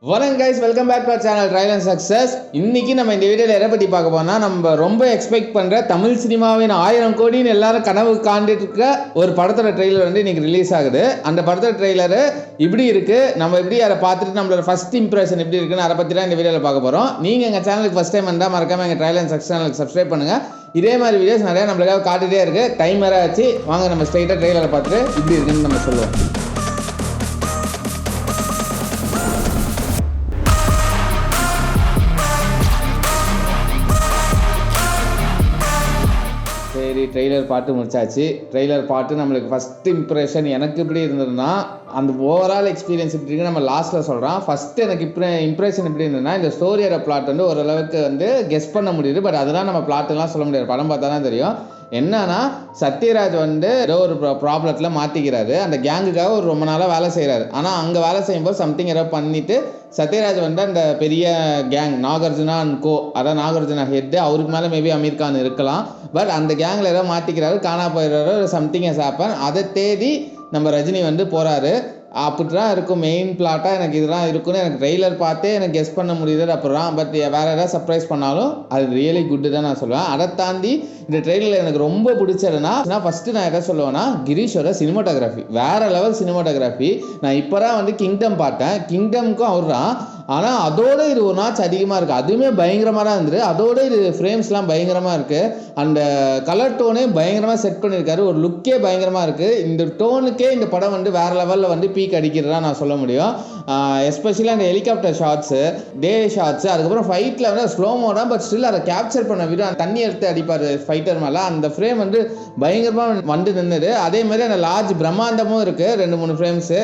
வணக்கம் guys, welcome back to our channel trial and success. இன்னைக்கு நம்ம இந்த வீடியோவில் எதை பற்றி பார்க்க போனா, நம்ம ரொம்ப எக்ஸ்பெக்ட் பண்ணுற தமிழ் சினிமாவின் 1000 கோடின்னு எல்லாரும் கனவு காண்டிட்டு இருக்க ஒரு படத்தோட ட்ரெய்லர் வந்து இன்னைக்கு ரிலீஸ் ஆகுது. அந்த படத்தோட ட்ரெய்லர் இப்படி இருக்கு, நம்ம எப்படி அதை பார்த்துட்டு நம்மளோட ஃபர்ஸ்ட் இம்ப்ரெஷன் எப்படி இருக்குன்னு அதை பற்றி தான் இந்த வீடியோவில் பார்க்க போகிறோம். நீங்கள் எங்கள் சேனலுக்கு ஃபர்ஸ்ட் டைம் வந்தால் மறக்காம எங்கள் ட்ரையல் அண்ட் சக்ஸஸ் சேனலுக்கு சப்ஸ்கிரைப் பண்ணுங்க. இதே மாதிரி வீடியோஸ் நிறையா நம்மளுக்காக காட்டிகிட்டே இருக்கு. டைம் வேற ஆச்சு, வாங்க நம்ம ஸ்ட்ரைட்டாக ட்ரெய்லரை பார்த்துட்டு இப்படி இருக்குன்னு நம்ம சொல்லுவோம். சரி, ட்ரெய்லர் பாட்டு முடிச்சாச்சு. ட்ரெய்லர் பாட்டு நம்மளுக்கு ஃபஸ்ட் இம்ப்ரெஷன் எனக்கு எப்படி இருந்ததுன்னா, அந்த ஓவரால் எக்ஸ்பீரியன்ஸ் எப்படி இருக்குன்னு நம்ம லாஸ்ட்டில் சொல்கிறோம். ஃபஸ்ட்டு எனக்கு இம்ப்ரெஷன் எப்படி இருந்ததுன்னா, இந்த ஸ்டோரியோட பிளாட் வந்து ஓரளவுக்கு வந்து கெஸ் பண்ண முடியுது. பட் அதெல்லாம் நம்ம பிளாட்டெல்லாம் சொல்ல முடியாது, படம் பார்த்தா தான் தெரியும். என்னன்னா, சத்யராஜ் வந்து ஏதோ ஒரு ப்ராப்ளத்தில் மாற்றிக்கிறாரு. அந்த கேங்குக்காக ஒரு ரொம்ப நாளாக வேலை செய்கிறாரு. ஆனால் அங்கே வேலை செய்யும்போது சம்திங் ஏதோ பண்ணிவிட்டு சத்யராஜ் வந்து அந்த பெரிய கேங் நாகார்ஜுனா அண்ட் கோ, அதான் நாகார்ஜுனா ஹெட்டு, அவருக்கு மேலே மேபி அமீர் கான் இருக்கலாம். பட் அந்த கேங்கில் ஏதோ மாற்றிக்கிறாரு, காணா போயிடுறாரு, சம்திங் ஹஸ் ஹேப்பன். அதை தேடி நம்ம ரஜினி வந்து போகிறாரு. அப்படி தான் இருக்கும் மெயின் பிளாட்டாக. எனக்கு இதெல்லாம் இருக்குன்னு எனக்கு ட்ரெய்லர் பார்த்தே எனக்கு கெஸ் பண்ண முடியுது அப்படிதான். பட் வேறு ஏதாவது சர்ப்ரைஸ் பண்ணாலும் அது ரியலி குட்டு தான் நான் சொல்லுவேன். அதை தாண்டி இந்த ட்ரெய்லரில் எனக்கு ரொம்ப பிடிச்சதுன்னா, ஃபஸ்ட்டு நான் எதை சொல்லுவேன்னா, கிரீஷோட சினிமாட்டோகிராஃபி வேறு லெவல் சினிமாட்டோகிராஃபி. நான் இப்போ தான் வந்து கிங்டம் பார்த்தேன், கிங்டம்க்கும் அவர் தான். ஆனால் அதோட இது ஒரு நாச்சு அதிகமாக இருக்குது. அதுவுமே பயங்கரமாக தான் இருந்தது. அதோட இது ஃப்ரேம்ஸ்லாம் பயங்கரமாக இருக்குது. அந்த கலர் டோனே பயங்கரமாக செட் பண்ணியிருக்காரு. ஒரு லுக்கே பயங்கரமாக இருக்குது. இந்த டோனுக்கே இந்த படம் வந்து வேறு லெவலில் வந்து பீக் அடிக்கிறதா நான் சொல்ல முடியும். எஸ்பெஷலி அந்த ஹெலிகாப்டர் ஷாட்ஸு, டே ஷாட்ஸு, அதுக்கப்புறம் ஃபைட்டில் வந்து ஸ்லோமோ தான். பட் ஸ்டில் அதை கேப்சர் பண்ண விட தண்ணி எடுத்து அடிப்பார் ஃபைட்டர் மேலே. அந்த ஃப்ரேம் வந்து பயங்கரமாக வந்து நின்றுது. அதே மாதிரி அந்த லார்ஜ் பிரம்மாண்டமும் இருக்குது. 2-3 ஃப்ரேம்ஸு,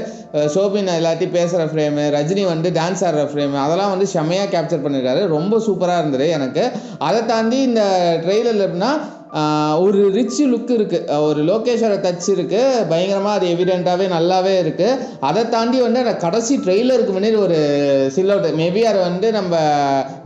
ஷோபின் எல்லாத்தையும் பேசுகிற ஃப்ரேமு, ரஜினி வந்து டான்ஸ் ஆடுற ஃப்ரேமு, அதெல்லாம் வந்து செம்மையாக கேப்சர் பண்ணியிருக்காரு. ரொம்ப சூப்பராக இருந்தது எனக்கு. அதை தாண்டி இந்த ட்ரெய்லரில் எப்படின்னா, ஒரு ரிச் லுக் இருக்குது, ஒரு லோகேஷோட டச் இருக்குது பயங்கரமாக. அது எவிடெண்ட்டாகவே நல்லாவே இருக்குது. அதை தாண்டி வந்து அந்த கடைசி ட்ரெய்லருக்கு முன்னாடி ஒரு சில்லவுட், மேபி அதை வந்து நம்ம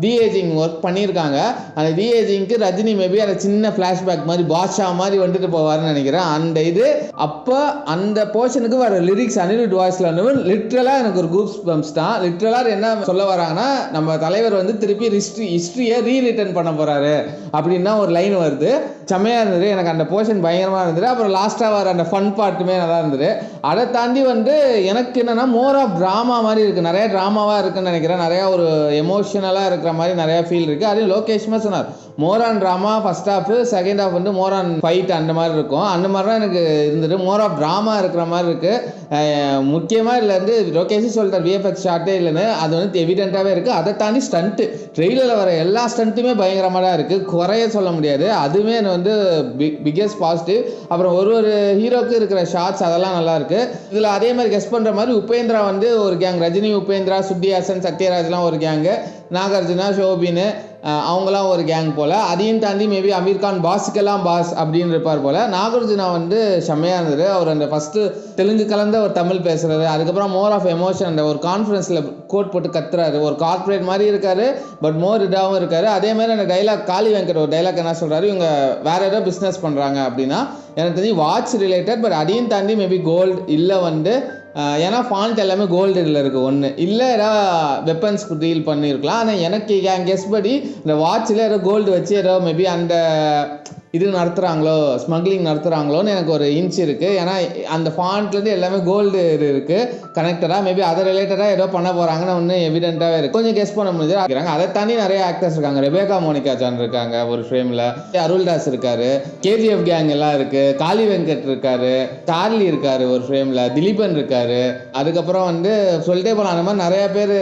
டிஏஜிங் ஒர்க் பண்ணியிருக்காங்க. அந்த டிஏஜிங்க்கு ரஜினி மேபி அதை சின்ன ஃப்ளாஷ்பேக் மாதிரி பாஷா மாதிரி வந்துட்டு போவார்னு நினைக்கிறேன். அந்த இது அப்போ அந்த போர்ஷனுக்கு வர லிரிக்ஸ் அனிருத் வாய்ஸில் வந்து லிட்ரலாக எனக்கு ஒரு கூப்ஸ் பம்ப்ஸ் தான். லிட்ரலாக என்ன சொல்ல வராங்கன்னா, நம்ம தலைவர் வந்து திருப்பி ஹிஸ்ட்ரியை ரீரிட்டன் பண்ண போகிறாரு அப்படின்னா ஒரு லைன் வருது. செம்மையாக இருந்தது. எனக்கு அந்த போர்ஷன் பயங்கரமாக இருந்தது. அப்புறம் லாஸ்ட்டாக வர அந்த ஃபன் பார்ட்டுமே நல்லா இருந்தது. அதை தாண்டி வந்து எனக்கு என்னென்னா, மோர் ஆஃப் ட்ராமா மாதிரி இருக்குது. நிறையா ட்ராமாவாக இருக்குன்னு நினைக்கிறேன். நிறையா ஒரு எமோஷனலாக இருக்கிற மாதிரி நிறையா ஃபீல் இருக்குது. அதையும் லோகேஷ்மா சொன்னார், more on drama first half, second half வந்து மோர் ஆன் ஃபைட் அந்த மாதிரி இருக்கும். அந்த மாதிரி தான் எனக்கு இருந்தது. மோர் ஆஃப் ட்ராமா இருக்கிற மாதிரி இருக்குது. முக்கியமாக இதில் வந்து லோகேஷும் சொல்லிட்டார் விஎஃப்எக்ஸ் ஷார்ட்டே இல்லைன்னு. அது வந்து எவிடெண்ட்டாகவே இருக்குது. அதை தாண்டி ஸ்டண்ட்டு, ட்ரெய்லரில் வர எல்லா ஸ்டண்ட்டுமே பயங்கரமாக தான் இருக்குது, குறைய சொல்ல முடியாது. அதுவுமே வந்து பிக்கெஸ்ட் பாசிட்டிவ். அப்புறம் ஒரு ஹீரோக்கு இருக்கிற ஷார்ட்ஸ் அதெல்லாம் நல்லா இருக்கு. இதில் அதே மாதிரி கெஸ் பண்ணுற மாதிரி உபேந்திரா வந்து ஒரு கேங், ரஜினி, உபேந்திரா, சுட்டி ஹாசன், சத்யராஜ்லாம் ஒரு கேங்கு, நாகார்ஜுனா, ஷோபின் அவங்களாம் ஒரு கேங் போல். அதையும் தாண்டி மேபி அமீர் கான் பாஸுக்கெல்லாம் பாஸ் அப்படின்னு இருப்பார் போல். நாகார்ஜுனா வந்து செம்மையாக இருந்தது. அவர் அந்த ஃபஸ்ட்டு தெலுங்கு கலந்த ஒரு தமிழ் பேசுகிறது, அதுக்கப்புறம் மோர் ஆஃப் எமோஷன், அந்த ஒரு கான்ஃபரன்ஸில் கோட் போட்டு கத்துறாரு. ஒரு கார்பரேட் மாதிரி இருக்காரு, பட் மோர் இதாகவும் இருக்காரு. அதே மாதிரி அந்த டைலாக், காளி வெங்கட் ஒரு டைலாக் என்ன சொல்கிறாரு, இவங்க வேறு ஏதோ பிஸ்னஸ் பண்ணுறாங்க அப்படின்னா எனக்கு தெரிஞ்சு வாட்ச் ரிலேட்டட். பட் அதையும் தாண்டி மேபி கோல்டு இல்லை வந்து, ஏன்னா ஃபாண்ட் எல்லாமே கோல்டில் இருக்குது. ஒன்று இல்லை ஏதாவது வெப்பன்ஸ்க்கு டீல் பண்ணியிருக்கலாம். ஆனால் எனக்கு என் கெஸ் படி இந்த வாட்சில் ஏதோ கோல்டு வச்சு ஏதோ மேபி அந்த இது நடத்துகிறாங்களோ, ஸ்மக்லிங் நடத்துகிறாங்களோன்னு எனக்கு ஒரு இன்ச் இருக்குது. ஏன்னா அந்த ஃபாண்ட்லேருந்து எல்லாமே கோல்டு இருக்குது கனெக்டடாக. மேபி அதை ரிலேட்டடாக ஏதோ பண்ண போகிறாங்கன்னு ஒன்று எவிடெண்ட்டாகவே இருக்குது. கொஞ்சம் கெஸ் பண்ண முடியுது. அதை தாண்டி நிறைய ஆக்டர்ஸ் இருக்காங்க. ரெபேகா மோனிகா ஜான் இருக்காங்க ஒரு ஃப்ரேமில், அருள்தாஸ் இருக்காரு, கேஜிஎஃப் கேங் எல்லாம் இருக்குது, காளி வெங்கட் இருக்காரு, சார்லி இருக்காரு ஒரு ஃப்ரேமில், திலீபன் இருக்காரு. அதுக்கப்புறம் வந்து சொல்லிட்டே போகலாம். அந்த மாதிரி நிறையா பேர்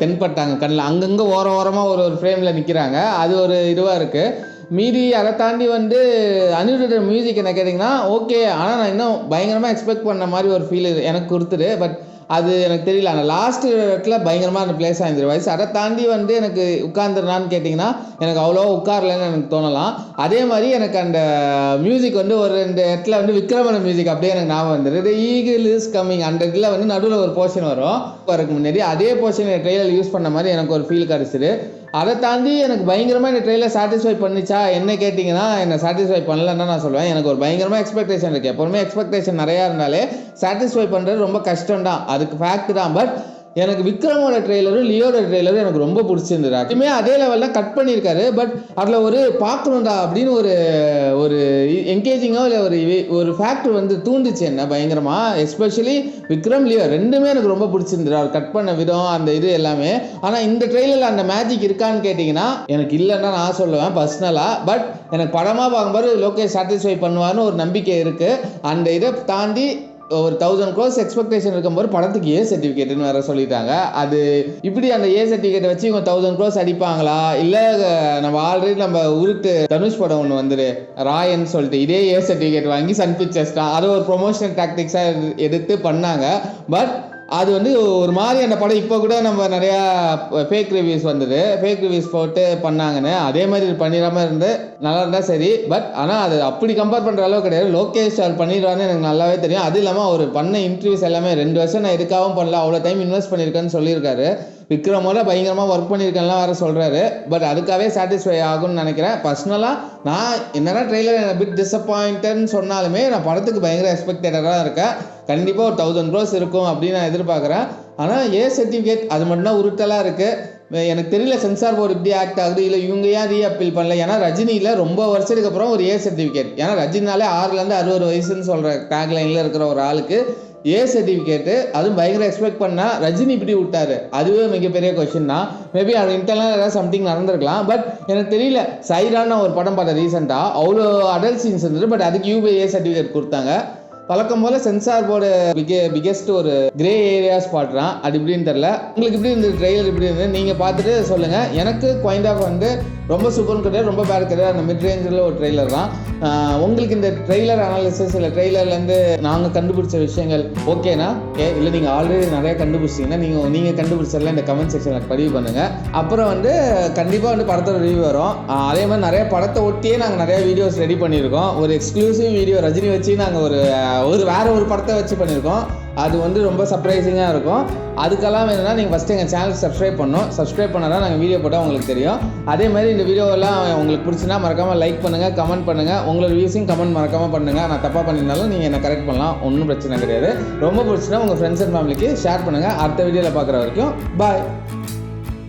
தென்பட்டாங்க கண்ணில். அங்கங்கே ஓரமாக ஒரு ஃப்ரேமில் நிற்கிறாங்க. அது ஒரு இதுவாக இருக்குது. மீதி அதை தாண்டி வந்து அனிருத் மியூசிக் என்ன கேட்டிங்கன்னா ஓகே. ஆனால் நான் இன்னும் பயங்கரமாக எக்ஸ்பெக்ட் பண்ண மாதிரி ஒரு ஃபீல் எனக்கு கொடுத்துரு. பட் அது எனக்கு தெரியல. அந்த லாஸ்ட் இடத்துல பயங்கரமாக அந்த பிளேஸ் ஆகிருந்துரு வாய்ஸ். அதை தாண்டி வந்து எனக்கு உட்காந்துருனான்னு கேட்டிங்கன்னா எனக்கு அவ்வளோவா உட்காரலன்னு எனக்கு தோணலாம். அதே மாதிரி எனக்கு அந்த மியூசிக் வந்து ஒரு 2 இடத்துல வந்து விக்ரமன மியூசிக் அப்படியே எனக்கு ஞாபகம் வந்துடுது. ஈகிள் இஸ் கம்மிங் அந்த இடத்துல வந்து நடுவில் ஒரு போர்ஷன் வரும். வரக்கு முன்னாடி அதே போர்ஷன் ட்ரெய்லர் யூஸ் பண்ண மாதிரி எனக்கு ஒரு ஃபீல் கிடச்சிது. அதை தாண்டி எனக்கு பயங்கரமாக இந்த ட்ரெய்லர் சாட்டிஸ்ஃபை பண்ணிச்சா என்ன கேட்டிங்கன்னா, என்னை சாட்டிஸ்ஃபை பண்ணலன்னு நான் சொல்லுவேன். எனக்கு ஒரு பயங்கரமாக எக்ஸ்பெக்டேஷன் இருக்குது. எப்போவுமே எக்ஸ்பெக்டேஷன் நிறையா இருந்தாலே சாட்டிஸ்ஃபை பண்ணுறது ரொம்ப கஷ்டம் தான், அதுக்கு ஃபேக்ட் தான். பட் எனக்கு விக்ரமோட ட்ரெய்லரும் லியோட ட்ரெய்லரும் எனக்கு ரொம்ப பிடிச்சிருந்தது. அதுவுமே அதே லெவலில் கட் பண்ணியிருக்காரு. பட் அதில் ஒரு பார்க்கணுண்டா அப்படின்னு ஒரு என்கேஜிங்கோ இல்லை ஒரு ஃபேக்டர் வந்து தூண்டுச்சு என்ன பயங்கரமாக. எஸ்பெஷலி விக்ரம் லியோ ரெண்டுமே எனக்கு ரொம்ப பிடிச்சிருந்தது. அவர் கட் பண்ண விதம் அந்த இது எல்லாமே. ஆனால் இந்த ட்ரெய்லரில் அந்த மேஜிக் இருக்கான்னு கேட்டிங்கன்னா எனக்கு இல்லைன்னா நான் சொல்லுவேன் பர்சனலாக. பட் எனக்கு படமாக பார்க்கும்போது லோகேஷ் சாட்டிஸ்ஃபை பண்ணுவார்னு ஒரு நம்பிக்கை இருக்குது. அந்த இதை தாண்டி ஒரு 1000 crores எக்ஸ்பெக்டேஷன் இருக்கும்போது படத்துக்கு ஏ சர்டிஃபிகேட்னு வேற சொல்லிட்டாங்க. அது இப்படி அந்த ஏ சர்டிஃபிகேட்டை வச்சு இவங்க 1000 crores அடிப்பாங்களா, இல்லை நம்ம ஆல்ரெடி நம்ம உருட்டு தனுஷ் படம் ஒன்று வந்துரு ராயன்னு சொல்லிட்டு இதே ஏ சர்டிஃபிகேட் வாங்கி சன் பிக்சர்ஸ் தான் அதை ஒரு ப்ரொமோஷனல் டாக்டிக்ஸாக எடுத்து பண்ணாங்க. பட் அது வந்து ஒரு மாதிரி அந்த படம் இப்போ கூட நம்ம நிறையா ஃபேக் ரிவ்யூஸ் வந்தது, ஃபேக் ரிவ்யூஸ் போட்டு பண்ணாங்கன்னு. அதே மாதிரி பண்ணிடாமல் இருந்து நல்லா இருந்தால் சரி. பட் ஆனால் அது அப்படி கம்பேர் பண்ணுற அளவுக்கு கிடையாது. லோகேஷ் அவர் பண்ணிடுவான்னு எனக்கு நல்லாவே தெரியும். அது இல்லாமல் அவர் பண்ண இன்டர்வியூஸ் எல்லாமே 2 வருஷம் நான் எதுக்காகவும் பண்ணல, அவ்வளோ டைம் இன்வெஸ்ட் பண்ணியிருக்கேன்னு சொல்லியிருக்காரு. விக்ரமோட பயங்கரமாக ஒர்க் பண்ணியிருக்கேன்லாம் வேறு சொல்கிறாரு. பட் அதுக்காகவே சாட்டிஸ்ஃபை ஆகும்னு நினைக்கிறேன். பர்சனலாக நான் என்னென்னா ட்ரெய்லர் பிட் டிசப்பாயிண்டட்னு சொன்னாலுமே நான் படத்துக்கு பயங்கர எக்ஸ்பெக்டடாக இருக்கேன். கண்டிப்பாக ஒரு 1000 crores இருக்கும் அப்படின்னு நான் எதிர்பார்க்குறேன். ஆனால் ஏ சர்டிஃபிகேட் அது மட்டும்தான் உருட்டலாக இருக்குது. எனக்கு தெரியல சென்சார் போர்டு இப்படி ஆக்ட் ஆகுது, இல்லை இவங்க ஏன் ரீஅப்பீல் பண்ணல. ஏன்னா ரஜினியில் ரொம்ப வருஷத்துக்கு அப்புறம் ஒரு ஏ சர்டிஃபிகேட். ஏன்னா ரஜினினாலே 6லேருந்து 60 வயசுன்னு சொல்கிற டேக்லைனில் இருக்கிற ஒரு ஆளுக்கு ஏ சர்டிஃபிகேட்டு, அதுவும் பயங்கர எக்ஸ்பெக்ட் பண்ணால் ரஜினி இப்படி விட்டாரு. அதுவே மிகப்பெரிய கொஸ்டின் தான். மேபி அது இன்டர்னல் ஏதாவது சம்திங் நடந்திருக்கலாம். பட் எனக்கு தெரியல. சைரான்னு ஒரு படம் பார்த்தேன் ரீசெண்டாக, அவ்வளோ அடல்ட் சீன்ஸ் இருந்தது. பட் அதுக்கு யூபிஏ சர்டிஃபிகேட் கொடுத்தாங்க. பழக்கம் போல் சென்சார் போர்டு பிகெஸ்ட் ஒரு கிரே ஏரியாஸ் பாட்டுறான். அது இப்படின்னு தெரில. உங்களுக்கு இப்படி இருந்தது ட்ரெய்லர் இப்படி இருந்தது நீங்கள் பார்த்துட்டு சொல்லுங்கள். எனக்கு குவைண்ட் ஆஃப் வந்து ரொம்ப சூப்பர்னு கிடையாது, ரொம்ப பேட் கிடையாது, அந்த மிட் ரேஞ்சில் ஒரு ட்ரெய்லர் தான். உங்களுக்கு இந்த ட்ரெய்லர் அனாலிசிஸ் இல்லை ட்ரெய்லர்லேருந்து நாங்கள் கண்டுபிடிச்ச விஷயங்கள் ஓகேனா இல்லை நீங்கள் ஆல்ரெடி நிறைய கண்டுபிடிச்சிங்கன்னா நீங்கள் கண்டுபிடிச்சதில் இந்த கமெண்ட் செக்ஷனில் பதிவு பண்ணுங்கள். அப்புறம் வந்து கண்டிப்பாக வந்து படத்தோட ரிவ்யூ வரும். அதே மாதிரி நிறைய படத்தை ஒட்டியே நாங்கள் நிறைய வீடியோஸ் ரெடி பண்ணியிருக்கோம். ஒரு எக்ஸ்க்ளூசிவ் வீடியோ ரஜினி வச்சு நாங்கள் வேறு ஒரு படத்தை வச்சு பண்ணியிருக்கோம். அது வந்து ரொம்ப சர்ப்ரைசிங்காக இருக்கும். அதுக்கெல்லாம் வேணும்னா நீங்கள் ஃபஸ்ட்டு எங்கள் சேனல் சப்ஸ்கிரைப் பண்ணணும். சப்ஸ்கிரைப் பண்ணால் தான் நாங்கள் வீடியோ போட்டால் உங்களுக்கு தெரியும். அதே மாதிரி இந்த வீடியோவெல்லாம் உங்களுக்கு பிடிச்சினா மறக்காமல் லைக் பண்ணுங்கள், கமெண்ட் பண்ணுங்கள். உங்களோட வியூஸையும் கமெண்ட் மறக்காமல் பண்ணுங்கள். நான் தப்பாக பண்ணியிருந்தாலும் நீங்கள் என்னை கரெக்ட் பண்ணலாம், ஒன்றும் பிரச்சனை கிடையாது. ரொம்ப பிடிச்சினா உங்கள் ஃப்ரெண்ட்ஸ் அண்ட் ஃபேமிலிக்கு ஷேர் பண்ணுங்கள். அடுத்த வீடியோவில் பார்க்குற வரைக்கும் பாய்.